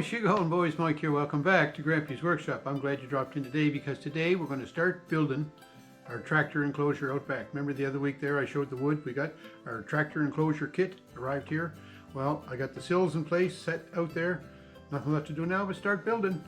How's she going, boys? Mike here. Welcome back to Grampie's workshop. I'm glad you dropped in today because today we're going to start building our tractor enclosure out back. Remember the other week there I showed the wood? We got our tractor enclosure kit arrived here. Well, I got the sills in place, set out there. Nothing left to do now but start building.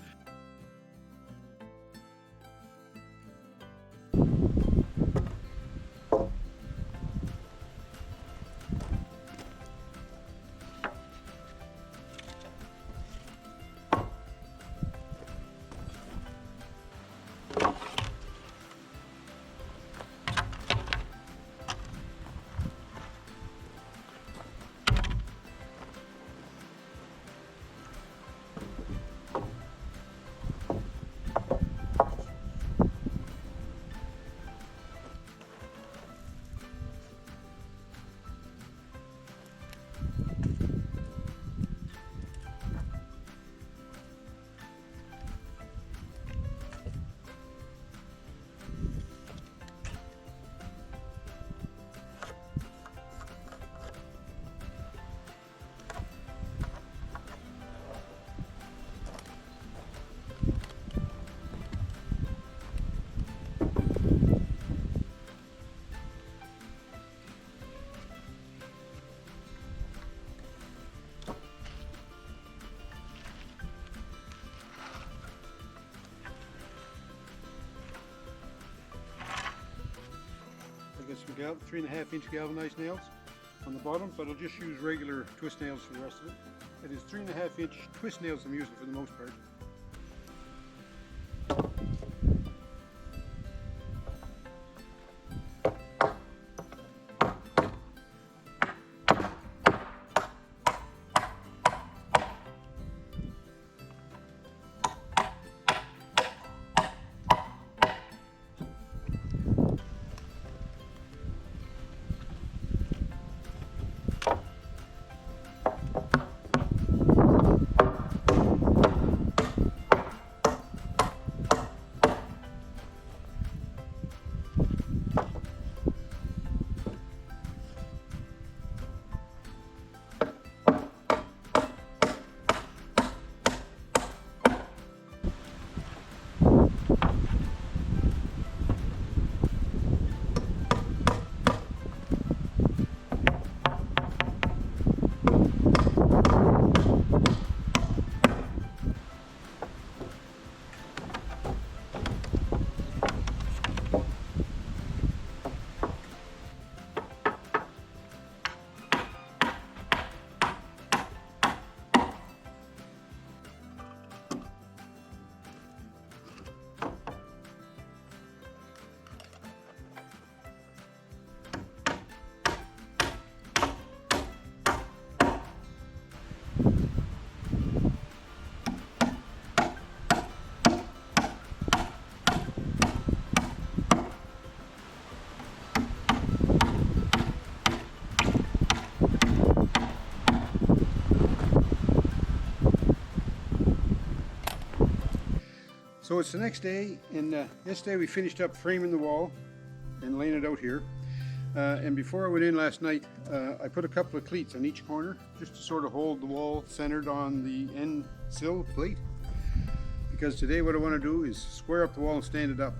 I got some 3.5 inch galvanized nails on the bottom, but I'll just use regular twist nails for the rest of it. It is 3.5 inch twist nails I'm using for the most part. So it's the next day, and yesterday we finished up framing the wall and laying it out here. And before I went in last night, I put a couple of cleats on each corner just to sort of hold the wall centered on the end sill plate. Because today what I want to do is square up the wall and stand it up.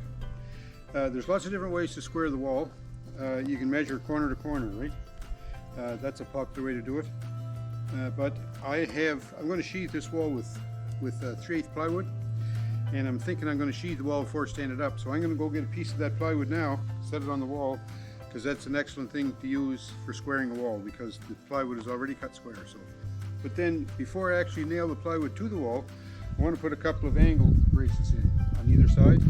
There's lots of different ways to square the wall. You can measure corner to corner, right? That's a popular way to do it. But I'm going to sheathe this wall with 3/8 plywood. And I'm thinking I'm going to sheathe the wall before I stand it up. So I'm going to go get a piece of that plywood now, set it on the wall, because that's an excellent thing to use for squaring a wall, because the plywood is already cut square. So, but then before I actually nail the plywood to the wall, I want to put a couple of angle braces in on either side.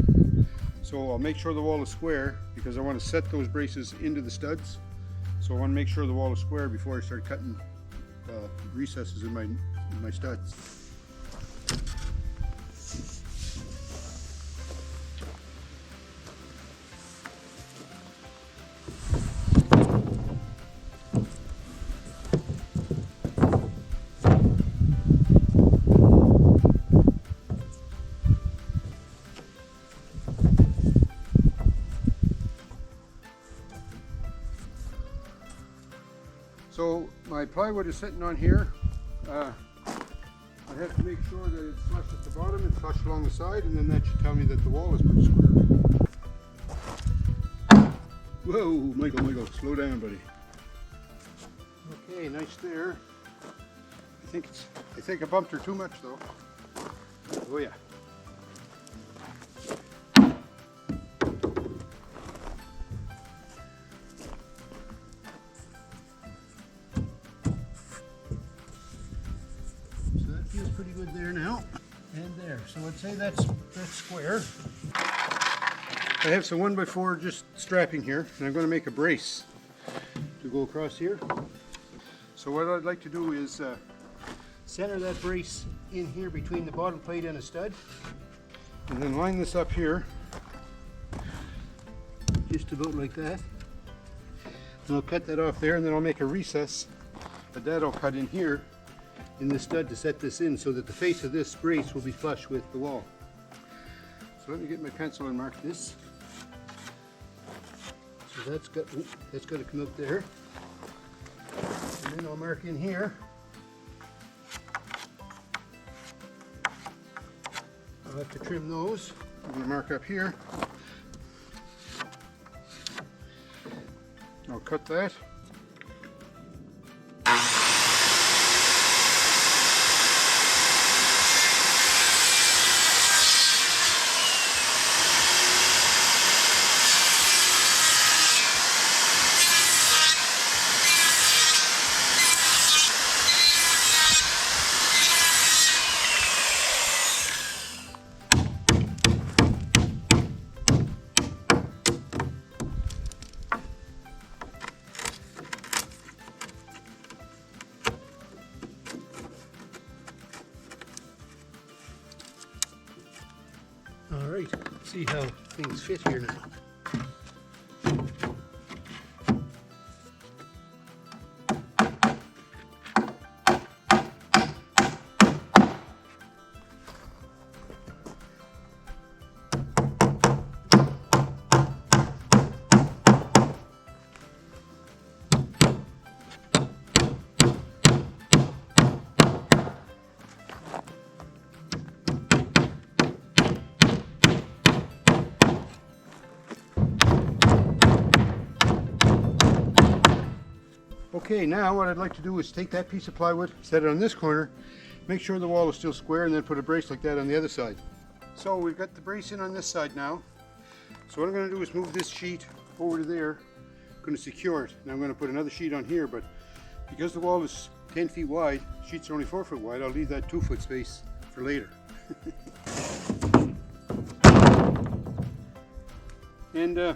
So I'll make sure the wall is square, because I want to set those braces into the studs. So I want to make sure the wall is square before I start cutting recesses in my studs. So my plywood is sitting on here. I I have to make sure that it's flush at the bottom and flush along the side, and then that should tell me that the wall is pretty square. Whoa, Michael, slow down, buddy. Okay, nice there. I think I bumped her too much though. Oh yeah. So that feels pretty good there now. And there. So I'd say that's square. I have some 1x4 just strapping here, and I'm going to make a brace to go across here. So what I'd like to do is center that brace in here between the bottom plate and a stud, and then line this up here, just about like that. And I'll cut that off there, and then I'll make a recess, a dad I'll cut in here in the stud to set this in so that the face of this brace will be flush with the wall. So let me get my pencil and mark this. So that's got to come out there. And then I'll mark in here. I'll have to trim those. I'm going to mark up here. I'll cut that. All right, let's see how things fit here now. Okay, now what I'd like to do is take that piece of plywood, set it on this corner, make sure the wall is still square, and then put a brace like that on the other side. So we've got the brace in on this side now. So what I'm going to do is move this sheet over to there. I'm going to secure it. Now I'm going to put another sheet on here, but because the wall is 10 feet wide, sheets are only 4 foot wide, I'll leave that 2 foot space for later. And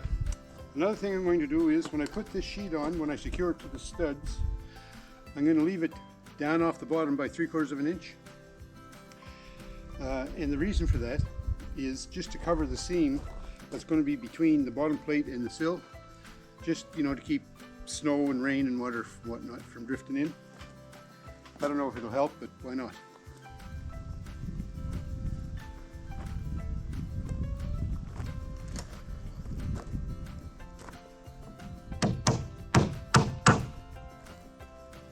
another thing I'm going to do is when I put this sheet on, when I secure it to the studs, I'm going to leave it down off the bottom by 3/4 of an inch. And the reason for that is just to cover the seam that's going to be between the bottom plate and the sill, just, you know, to keep snow and rain and water and whatnot from drifting in. I don't know if it'll help, but why not?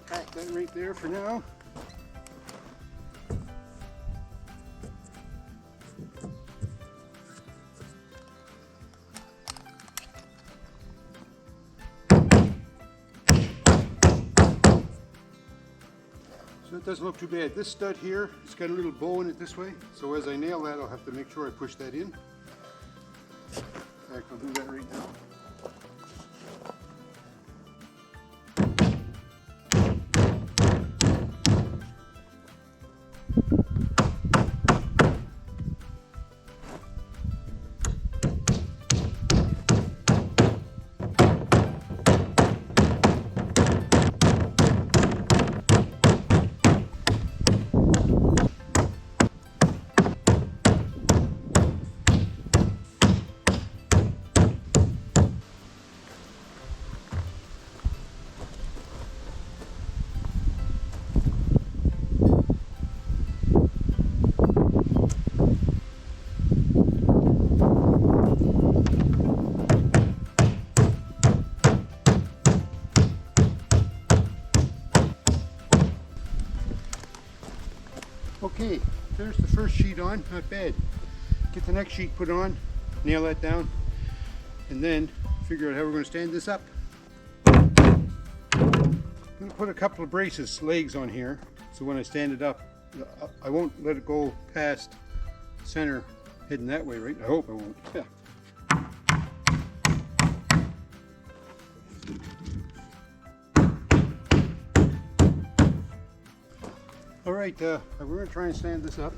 Pack that right there for now. So it doesn't look too bad. This stud here, it's got a little bow in it this way, so as I nail that I'll have to make sure I push that in. In fact, I'll do that right now. Finish the first sheet on, not bad. Get the next sheet put on, nail that down, and then figure out how we're going to stand this up. I'm going to put a couple of braces, legs on here, so when I stand it up, I won't let it go past center heading that way, right? I hope I won't. Yeah. All right, we're going to try and stand this up.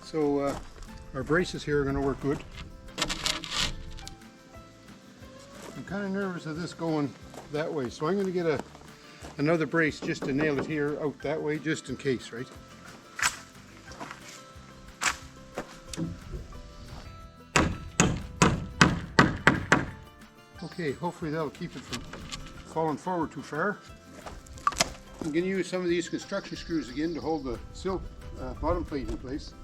So our braces here are going to work good. I'm kind of nervous of this going that way, so I'm going to get another brace just to nail it here out that way, just in case, right? Okay, hopefully that'll keep it from falling forward too far. I'm going to use some of these construction screws again to hold the sill bottom plate in place.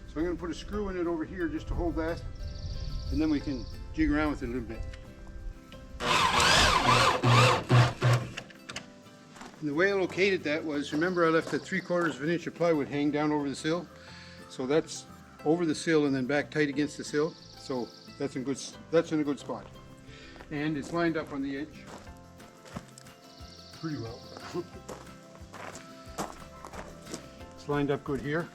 So I'm going to put a screw in it over here just to hold that, and then we can jig around with it a little bit. And the way I located that was, remember I left that 3/4 of an inch of plywood hang down over the sill. So that's over the sill and then back tight against the sill. So that's in a good spot. And it's lined up on the edge pretty well. It's lined up good here.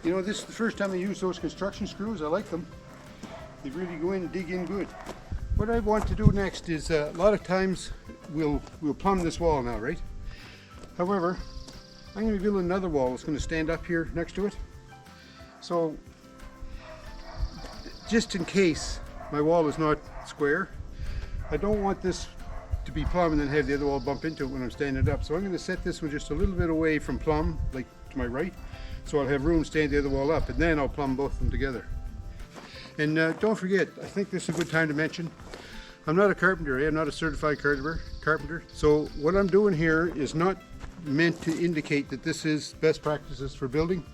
You know, this is the first time I use those construction screws. I like them. They really go in and dig in good. What I want to do next is, a lot of times we'll plumb this wall now, right? However, I'm going to build another wall that's going to stand up here next to it. So, just in case my wall is not square, I don't want this to be plumb and then have the other wall bump into it when I'm standing it up. So I'm going to set this one just a little bit away from plumb, like to my right, so I'll have room to stand the other wall up, and then I'll plumb both of them together. And don't forget, I think this is a good time to mention, I'm not a carpenter, I'm not a certified carpenter. So what I'm doing here is not meant to indicate that this is best practices for building.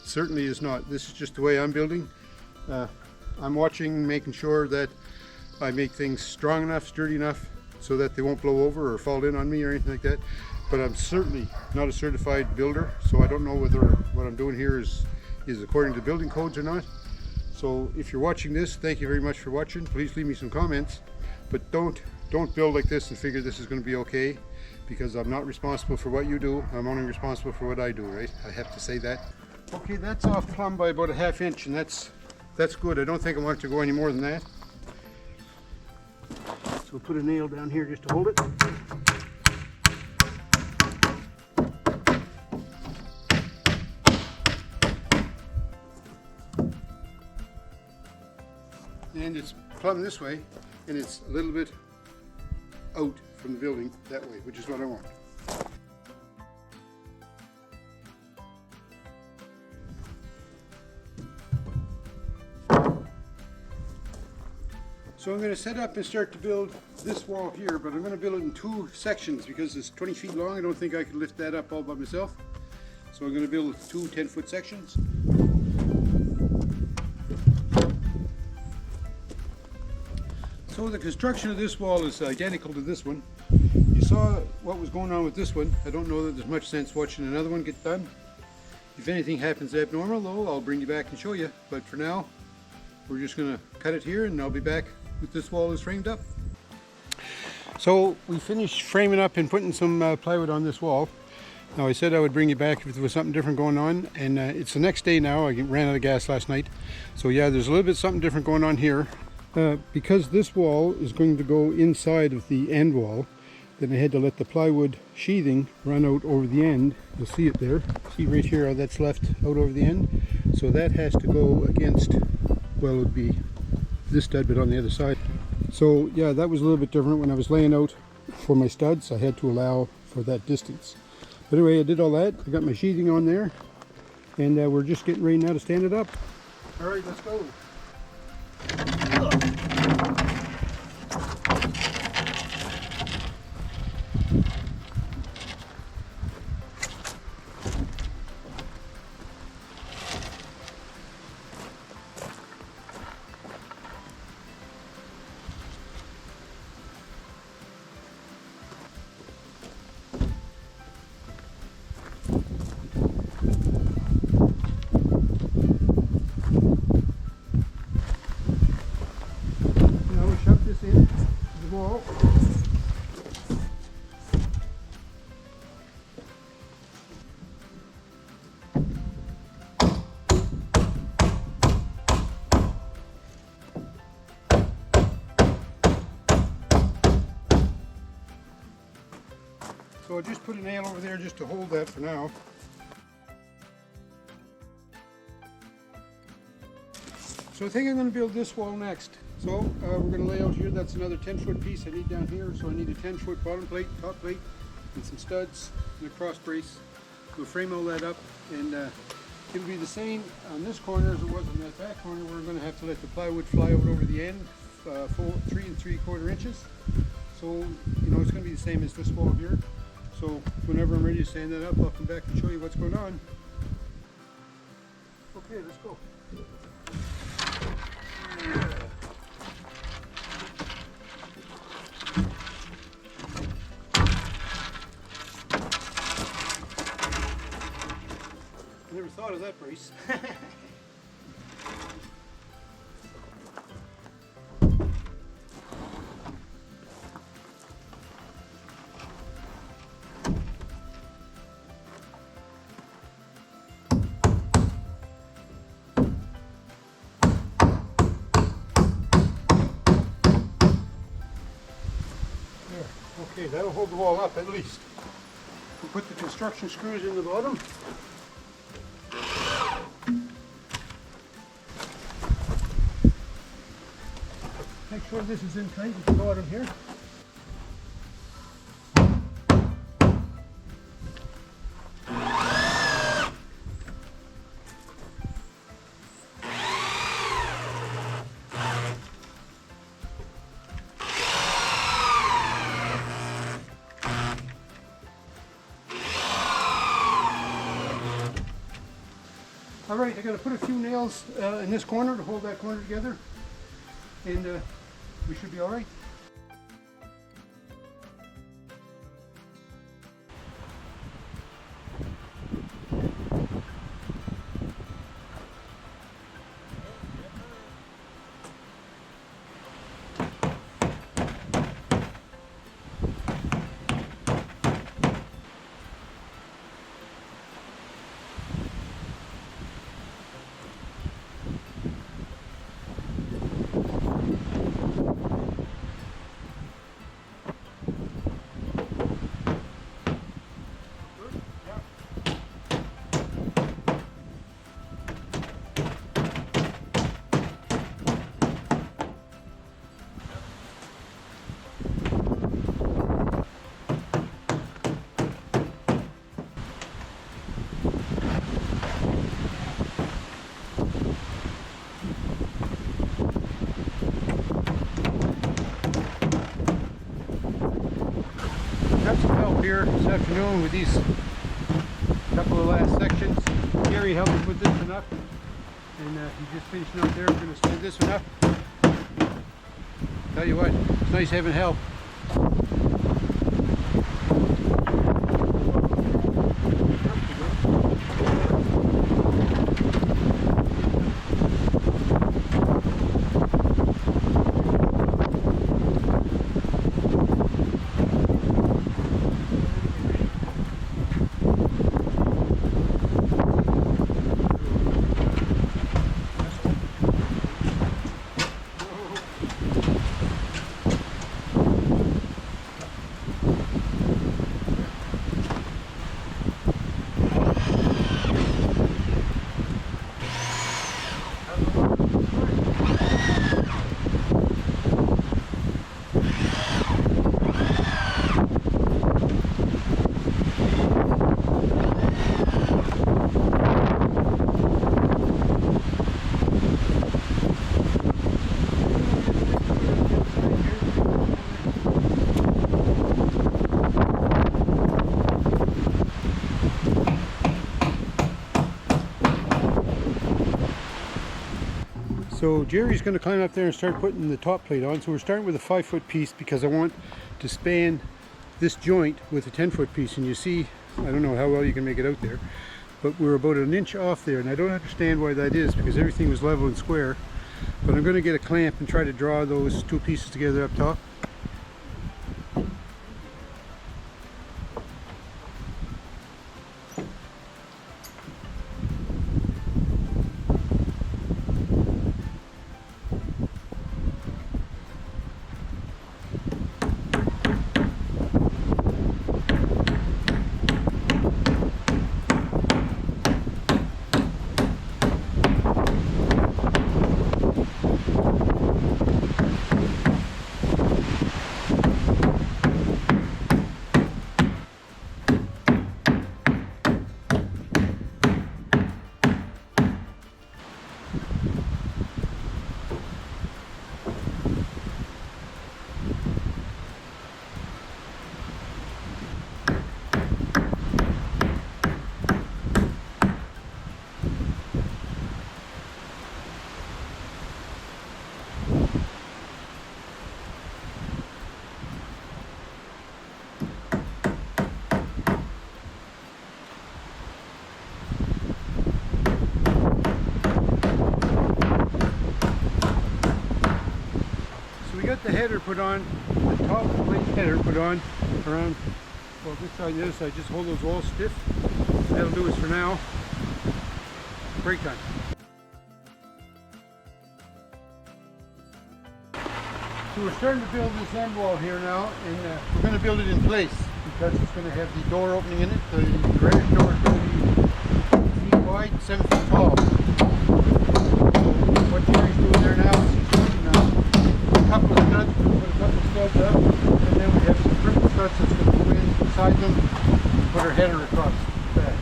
It certainly is not. This is just the way I'm building. I'm watching, making sure that I make things strong enough, sturdy enough, so that they won't blow over or fall in on me or anything like that. But I'm certainly not a certified builder, so I don't know whether what I'm doing here is according to building codes or not. So if you're watching this, thank you very much for watching. Please leave me some comments, but don't build like this and figure this is going to be okay, because I'm not responsible for what you do. I'm only responsible for what I do, right? I have to say that. Okay, that's off plumb by about a 1/2 inch, and that's good. I don't think I want it to go any more than that. So we'll put a nail down here just to hold it. And it's plumb this way, and it's a little bit out from the building that way, which is what I want. So I'm going to set up and start to build this wall here, but I'm going to build it in 2 sections because it's 20 feet long. I don't think I could lift that up all by myself. So I'm going to build 2 10-foot sections. So the construction of this wall is identical to this one. You saw what was going on with this one. I don't know that there's much sense watching another one get done. If anything happens abnormal though, I'll bring you back and show you. But for now, we're just going to cut it here and I'll be back with this wall is framed up. So we finished framing up and putting some plywood on this wall. Now I said I would bring you back if there was something different going on, and it's the next day now. I ran out of gas last night. So yeah, there's a little bit something different going on here. Because this wall is going to go inside of the end wall, then I had to let the plywood sheathing run out over the end. You'll see it there. See right here how that's left out over the end? So that has to go against, well, it would be this stud, but on the other side. So yeah, that was a little bit different. When I was laying out for my studs, I had to allow for that distance. But anyway, I did all that. I got my sheathing on there, and we're just getting ready now to stand it up. All right, let's go. In the wall. So I'll just put a nail over there just to hold that for now. So I think I'm going to build this wall next. So we're going to lay out here, that's another 10-foot piece I need down here. So I need a 10-foot bottom plate, top plate, and some studs, and a cross brace. We'll frame all that up, and it'll be the same on this corner as it was on that back corner. We're going to have to let the plywood fly out over the end, 3 3/4 inches. So, you know, it's going to be the same as this wall here. So whenever I'm ready to stand that up, I'll come back and show you what's going on. Okay, let's go. I never thought of that brace. Okay, that'll hold the wall up at least. We'll put the construction screws in the bottom. Make sure this is in tight with the bottom here. Alright, I'm going to put a few nails in this corner to hold that corner together, and we should be alright. Here this afternoon with these couple of last sections. Gerry helped me put this one up, and he's just finishing up there. We're going to stand this one up. Tell you what, it's nice having help. So Gerry's going to climb up there and start putting the top plate on. So we're starting with a 5-foot piece because I want to span this joint with a 10-foot piece. And you see, I don't know how well you can make it out there, but we're about an inch off there, and I don't understand why that is because everything was level and square. But I'm going to get a clamp and try to draw those two pieces together up top. The header put on, the top plate header put on around, well, this side and the other side. Just hold those walls stiff. That'll do us for now. Break time. So we're starting to build this end wall here now, and we're going to build it in place because it's going to have the door opening in it. The garage door is going to be 8 feet wide, 7 feet tall. So what Gerry's doing there now is he's putting a couple of studs, put a couple of studs up, and then we have some triple studs that's going to go inside them and put our header across the back.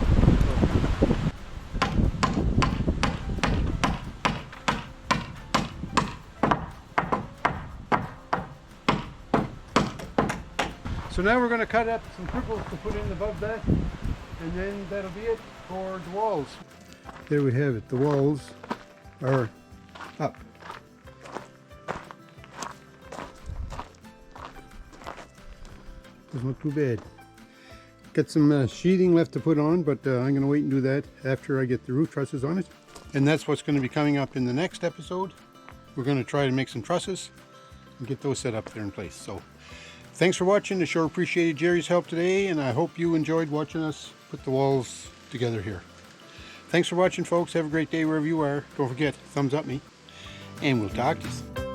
So now we're going to cut up some cripples to put in above that, and then that'll be it for the walls. There we have it. The walls are up. Doesn't look too bad. Got some sheathing left to put on, but I'm going to wait and do that after I get the roof trusses on it. And that's what's going to be coming up in the next episode. We're going to try to make some trusses and get those set up there in place. So thanks for watching. I sure appreciated Gerry's help today, and I hope you enjoyed watching us put the walls together here. Thanks for watching, folks. Have a great day wherever you are. Don't forget, thumbs up me, and we'll talk to you soon.